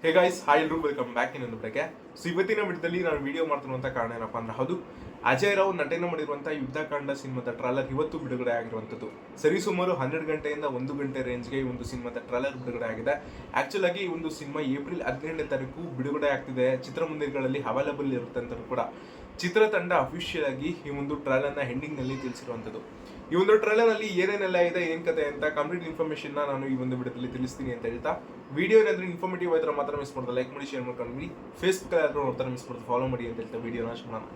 Hey guys, hi ಎಲ್ರು, welcome back ಇನ್ನೊಂದು ಬೆಳಗ್ಗೆ. ಸೊ ಇವತ್ತಿನ ವಿಡಿಯೋದಲ್ಲಿ ನಾನು ವಿಡಿಯೋ ಮಾಡ್ತಿರುವಂಥ ಕಾರಣ ಏನಪ್ಪ ಅಂದ್ರೆ ಹೌದು, ಅಜಯ್ ರಾವ್ ನಟನೆ ಮಾಡಿರುವಂಥ ಯುದ್ಧಕಾಂಡ ಸಿನಿಮಾದ ಟ್ರಾಲರ್ ಇವತ್ತು ಬಿಡುಗಡೆ ಆಗಿರುವಂಥದ್ದು. ಸರಿಸುಮಾರು 12 ಗಂಟೆಯಿಂದ 1 ಗಂಟೆ ರೇಂಜ್ಗೆ ಈ ಒಂದು ಸಿನಿಮಾದ ಟ್ರಾಲರ್ ಬಿಡುಗಡೆ ಆಗಿದೆ. ಆಕ್ಚುಲ್ ಆಗಿ ಈ ಒಂದು ಸಿನಿಮಾ ಏಪ್ರಿಲ್ 17ನೇ ತಾರೀಕು ಬಿಡುಗಡೆ ಆಗ್ತಿದೆ, ಚಿತ್ರಮಂದಿರಗಳಲ್ಲಿ ಅವೈಲಬಲ್ ಇರುತ್ತೆ ಅಂತ ಕೂಡ ಚಿತ್ರತಂಡ ಅಫಿಷಿಯಲ್ ಆಗಿ ಈ ಒಂದು ಟ್ರಾಲರ್ನ ಹೆಂಡಿಂಗ್ ನಲ್ಲಿ ತಿಳಿಸಿರುವಂಥದ್ದು. ಈ ಒಂದು ಟ್ರೈಲರ್ ನಲ್ಲಿ ಏನೇನೆಲ್ಲ ಇದೆ, ಏನ್ ಕತೆ ಅಂತ ಕಂಪ್ಲೀಟ್ ಇನ್ಫಾರ್ಮೇಶನ್ ನಾನು ಈ ಒಂದು ವಿಡಿಯೋದಲ್ಲಿ ತಿಳಿಸ್ತೀನಿ ಅಂತ ಹೇಳ್ತಾ, ವಿಡಿಯೋ ಏನಾದ್ರೂ ಇನ್ಫಾರ್ಮೇಟಿವ್ ಆಯ್ತು ಮಾತ್ರ ಮಿಸ್ ಮಾಡ್ತಾ ಲೈಕ್ ಮಾಡಿ, ಶೇರ್ ಮಾಡ್ಕೊಂಡು ಫೇಸ್ಬುಕ್ ಅಲ್ಲಿ ನೋಡ್ತಾರೆ ಮಿಸ್ ಮಾಡ್ತಾ ಫಾಲೋ ಮಾಡಿ ಅಂತ ಹೇಳ್ತಾ ವಿಡಿಯೋನ ಶುರು ಮಾಡೋಣ.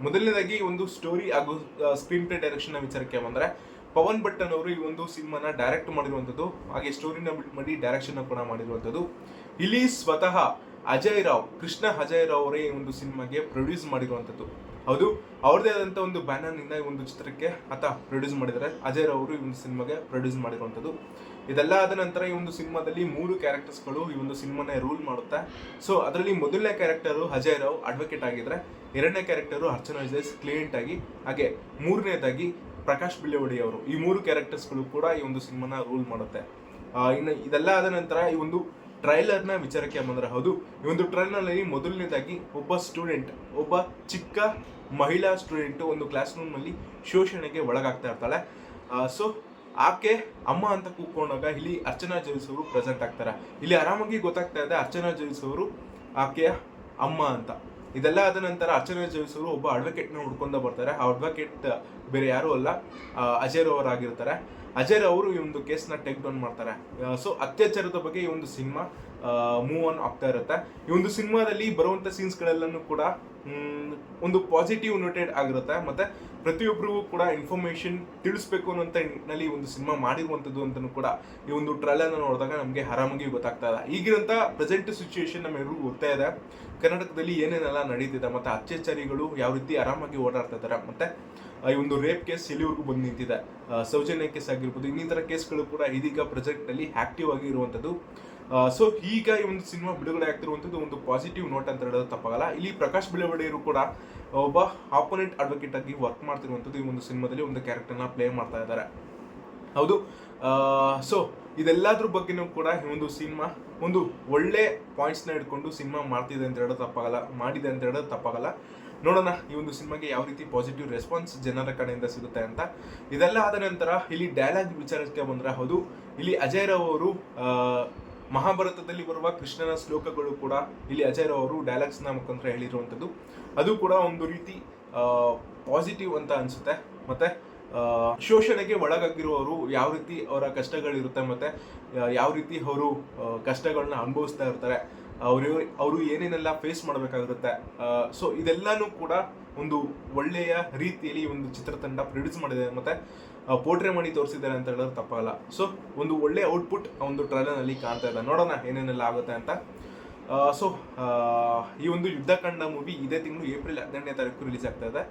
ಮೊದಲನೇದಾಗಿ ಒಂದು ಸ್ಟೋರಿ ಹಾಗೂ ಸ್ಕ್ರೀನ್ ಪ್ಲೇ ಡೈರೆಕ್ಷನ್ ವಿಚಾರಕ್ಕೆ ಬಂದ್ರೆ, ಪವನ್ ಭಟ್ಟನ್ ಅವರು ಈ ಒಂದು ಸಿನಿಮಾನ ಡೈರೆಕ್ಟ್ ಮಾಡಿರುವಂಥದ್ದು, ಹಾಗೆ ಸ್ಟೋರಿನ ಬಿಲ್ಡ್ ಮಾಡಿ ಡೈರೆಕ್ಷನ್ ಕೂಡ ಮಾಡಿರುವಂಥದ್ದು. ಇಲ್ಲಿ ಸ್ವತಃ ಅಜಯ್ ರಾವ್, ಕೃಷ್ಣ ಅಜಯ್ ರಾವ್ ಅವರೇ ಈ ಒಂದು ಸಿನಿಮಾಗೆ ಪ್ರೊಡ್ಯೂಸ್ ಮಾಡಿರುವಂಥದ್ದು. ಹೌದು, ಅವ್ರದೇ ಆದಂಥ ಒಂದು ಬ್ಯಾನರ್ ನಿಂದ ಈ ಒಂದು ಚಿತ್ರಕ್ಕೆ ಆತ ಪ್ರೊಡ್ಯೂಸ್ ಮಾಡಿದ್ದಾರೆ. ಅಜಯ್ ರಾವ್ ಅವರು ಈ ಒಂದು ಸಿನಿಮಾಗೆ ಪ್ರೊಡ್ಯೂಸ್ ಮಾಡಿರುವಂಥದ್ದು. ಇದೆಲ್ಲ ಆದ ನಂತರ ಈ ಒಂದು ಸಿನಿಮಾದಲ್ಲಿ 3 ಕ್ಯಾರೆಕ್ಟರ್ಸ್ಗಳು ಈ ಒಂದು ಸಿನಿಮಾನ ರೂಲ್ ಮಾಡುತ್ತೆ. ಸೊ ಅದರಲ್ಲಿ ಮೊದಲನೇ ಕ್ಯಾರೆಕ್ಟರು ಅಜಯ್ ರಾವ್ ಅಡ್ವೊಕೇಟ್ ಆಗಿದ್ರೆ, ಎರಡನೇ ಕ್ಯಾರೆಕ್ಟರು ಅರ್ಚನಾ ಜೈಸ್ ಕ್ಲಿಯೆಂಟ್ ಆಗಿ, ಹಾಗೆ ಮೂರನೇದಾಗಿ ಪ್ರಕಾಶ್ ಬಿಲ್ಲೇವಡಿ ಅವರು. ಈ 3 ಕ್ಯಾರೆಕ್ಟರ್ಸ್ಗಳು ಕೂಡ ಈ ಒಂದು ಸಿನಿಮಾನ ರೂಲ್ ಮಾಡುತ್ತೆ. ಇನ್ನು ಇದೆಲ್ಲ ಆದ ನಂತರ ಈ ಒಂದು ಟ್ರೈಲರ್ನ ವಿಚಾರಕ್ಕೆ ಬಂದ್ರೆ, ಹೌದು, ಈ ಒಂದು ಟ್ರೈಲರ್ನಲ್ಲಿ ಮೊದಲನೇದಾಗಿ ಒಬ್ಬ ಸ್ಟೂಡೆಂಟ್, ಒಬ್ಬ ಚಿಕ್ಕ ಮಹಿಳಾ ಸ್ಟೂಡೆಂಟ್ ಒಂದು ಕ್ಲಾಸ್ ರೂಮ್ ನಲ್ಲಿ ಶೋಷಣೆಗೆ ಒಳಗಾಗ್ತಾ ಇರ್ತಾಳೆ. ಸೊ ಆಕೆ ಅಮ್ಮ ಅಂತ ಕೂತ್ಕೊಂಡಾಗ ಇಲ್ಲಿ ಅರ್ಚನಾ ಜೈಸ್ ಅವರು ಪ್ರೆಸೆಂಟ್ ಆಗ್ತಾರೆ. ಇಲ್ಲಿ ಆರಾಮಾಗಿ ಗೊತ್ತಾಗ್ತಾ ಇದೆ ಅರ್ಚನಾ ಜೈಸ್ ಅವರು ಆಕೆಯ ಅಮ್ಮ ಅಂತ. ಇದೆಲ್ಲ ಆದ ನಂತರ ಅರ್ಚನಾ ಜೈಸ್ ಅವರು ಒಬ್ಬ ಅಡ್ವೊಕೇಟ್ನ ಹುಡ್ಕೊಂಡ ಬರ್ತಾರೆ. ಆ ಅಡ್ವೊಕೇಟ್ ಬೇರೆ ಯಾರು ಅಲ್ಲ, ಅಜಯ್ ರಾವ್ ಆಗಿರ್ತಾರೆ. ಅಜಯ್ ಅವರು ಈ ಒಂದು ಕೇಸ್ನ ಟೇಕ್ ಡೌನ್ ಮಾಡ್ತಾರೆ. ಸೊ ಅತ್ಯಾಚಾರದ ಬಗ್ಗೆ ಈ ಒಂದು ಸಿನಿಮಾ ಮೂವ್ ಆನ್ ಆಗ್ತಾ ಇರುತ್ತೆ. ಈ ಒಂದು ಸಿನಿಮಾದಲ್ಲಿ ಬರುವಂತ ಸೀನ್ಸ್ಗಳೆಲ್ಲನೂ ಕೂಡ ಒಂದು ಪಾಸಿಟಿವ್ ನೋಟೆಡ್ ಆಗಿರುತ್ತೆ. ಮತ್ತೆ ಪ್ರತಿಯೊಬ್ಬರಿಗೂ ಕೂಡ ಇನ್ಫಾರ್ಮೇಶನ್ ತಿಳಿಸ್ಬೇಕು ಅನ್ನೋಂಥ ನಿಟ್ಟಿನಲ್ಲಿ ಒಂದು ಸಿನಿಮಾ ಮಾಡಿರುವಂಥದ್ದು ಅಂತಲೂ ಕೂಡ ಈ ಒಂದು ಟ್ರೈಲರ್ನ ನೋಡಿದಾಗ ನಮಗೆ ಆರಾಮಾಗಿ ಗೊತ್ತಾಗ್ತಾ ಇದೆ. ಈಗಿರಂತ ಪ್ರೆಸೆಂಟ್ ಸಿಚುವೇಶನ್ ನಮ್ಮೆಲ್ಲರಿಗೂ ಗೊತ್ತಾ ಇದೆ, ಕರ್ನಾಟಕದಲ್ಲಿ ಏನೇನೆಲ್ಲ ನಡೀತಿದೆ, ಮತ್ತೆ ಅತ್ಯಾಚಾರಿಗಳು ಯಾವ ರೀತಿ ಆರಾಮಾಗಿ ಓಡಾಡ್ತಾ ಇದ್ದಾರೆ, ಮತ್ತೆ ಈ ಒಂದು ರೇಪ್ ಕೇಸ್ ಎಲ್ಲಿವರೆಗೂ ಬಂದು ನಿಂತಿದೆ, ಸೌಜನ್ಯ ಕೇಸ್ ಆಗಿರ್ಬೋದು, ಇನ್ನಿತರ ಕೇಸ್ಗಳು ಕೂಡ ಇದೀಗ ಪ್ರೆಸೆಂಟ್ ನಲ್ಲಿ ಆಕ್ಟಿವ್ ಆಗಿ ಇರುವಂಥದ್ದು. ಸೊ ಈಗ ಈ ಒಂದು ಸಿನಿಮಾ ಬಿಡುಗಡೆ ಆಗ್ತಿರುವಂಥದ್ದು ಒಂದು ಪಾಸಿಟಿವ್ ನೋಟ್ ಅಂತ ಹೇಳೋದು ತಪ್ಪಾಗಲ್ಲ. ಇಲ್ಲಿ ಪ್ರಕಾಶ್ ಬಿಳವಡಿಯರು ಕೂಡ ಒಬ್ಬ ಆಪೋನೆಂಟ್ ಅಡ್ವೊಕೇಟ್ ಆಗಿ ವರ್ಕ್ ಮಾಡ್ತಿರುವಂಥದ್ದು. ಈ ಒಂದು ಸಿನಿಮಾದಲ್ಲಿ ಒಂದು ಕ್ಯಾರೆಕ್ಟರ್ನ ಪ್ಲೇ ಮಾಡ್ತಾ ಇದ್ದಾರೆ. ಹೌದು, ಸೊ ಇದೆಲ್ಲದ್ರ ಬಗ್ಗೆನೂ ಕೂಡ ಈ ಒಂದು ಸಿನಿಮಾ ಒಂದು ಒಳ್ಳೆ ಪಾಯಿಂಟ್ಸ್ನ ಇಟ್ಕೊಂಡು ಸಿನಿಮಾ ಮಾಡ್ತಿದೆ ಅಂತ ಹೇಳೋದು ತಪ್ಪಾಗಲ್ಲ, ಮಾಡಿದೆ ಅಂತ ಹೇಳೋದು ತಪ್ಪಾಗಲ್ಲ. ನೋಡೋಣ ಈ ಒಂದು ಸಿನಿಮಾಗೆ ಯಾವ ರೀತಿ ಪಾಸಿಟಿವ್ ರೆಸ್ಪಾನ್ಸ್ ಜನರ ಕಡೆಯಿಂದ ಸಿಗುತ್ತೆ ಅಂತ. ಇದೆಲ್ಲ ಆದ ನಂತರ ಇಲ್ಲಿ ಡೈಲಾಗ್ ವಿಚಾರಕ್ಕೆ ಬಂದ್ರೆ, ಹೌದು, ಇಲ್ಲಿ ಅಜಯ್ ರಾವ್ ಅವರು ಮಹಾಭಾರತದಲ್ಲಿ ಬರುವ ಕೃಷ್ಣನ ಶ್ಲೋಕಗಳು ಕೂಡ ಇಲ್ಲಿ ಅಜಯ್ ರಾವ್ ಅವರು ಡೈಲಾಗ್ಸ್ನ ಮುಖಾಂತರ ಹೇಳಿರುವಂಥದ್ದು. ಅದು ಕೂಡ ಒಂದು ರೀತಿ ಪಾಸಿಟಿವ್ ಅಂತ ಅನ್ಸುತ್ತೆ. ಮತ್ತೆ ಶೋಷಣೆಗೆ ಒಳಗಾಗಿರುವವರು ಯಾವ ರೀತಿ ಅವರ ಕಷ್ಟಗಳಿರುತ್ತೆ, ಮತ್ತೆ ಯಾವ ರೀತಿ ಅವರು ಕಷ್ಟಗಳನ್ನ ಅನುಭವಿಸ್ತಾ ಇರ್ತಾರೆ, ಅವರು ಏನೇನೆಲ್ಲ ಫೇಸ್ ಮಾಡಬೇಕಾಗಿರುತ್ತೆ. ಸೊ ಇದೆಲ್ಲಾನು ಕೂಡ ಒಂದು ಒಳ್ಳೆಯ ರೀತಿಯಲ್ಲಿ ಒಂದು ಚಿತ್ರತಂಡ ಪ್ರೊಡ್ಯೂಸ್ ಮಾಡಿದೆ, ಮತ್ತೆ ಪೋರ್ಟ್ರೇ ಮಾಡಿ ತೋರಿಸಿದ್ದಾರೆ ಅಂತ ಹೇಳೋದು ತಪ್ಪಾಗಲ್ಲ. ಸೊ ಒಂದು ಒಳ್ಳೆ ಔಟ್ಪುಟ್ ಒಂದು ಟ್ರೈಲರ್ ನಲ್ಲಿ ಕಾಣ್ತಾ ಇದೆ. ನೋಡೋಣ ಏನೇನೆಲ್ಲ ಆಗುತ್ತೆ ಅಂತ. ಸೊ ಈ ಒಂದು ಯುದ್ಧಕಾಂಡ ಮೂವಿ ಇದೇ ತಿಂಗಳು ಏಪ್ರಿಲ್ 12ನೇ ತಾರೀಕು ರಿಲೀಸ್ ಆಗ್ತಾ ಇದೆ.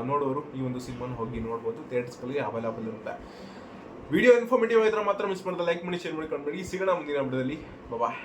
ನೋಡೋರು ಈ ಒಂದು ಸಿನಿಮಾನ ಹೋಗಿ ನೋಡ್ಬೋದು, ಥಿಯೇಟರ್ಸ್ಗಳಿಗೆ ಅವೈಲಬಲ್ ಇರುತ್ತೆ. ವಿಡಿಯೋ ಇನ್ಫಾರ್ಮೇಟಿವ್ ಆಗಿದ್ರೆ ಮಾತ್ರ ಮಿಸ್ ಮಾಡಿದ್ರೆ ಲೈಕ್ ಮಾಡಿ, ಶೇರ್ ಮಾಡಿ, ಸಿಗೋಣ ಮುಂದಿನ ವಿಡಿಯೋದಲ್ಲಿ. ಬಾಯ್.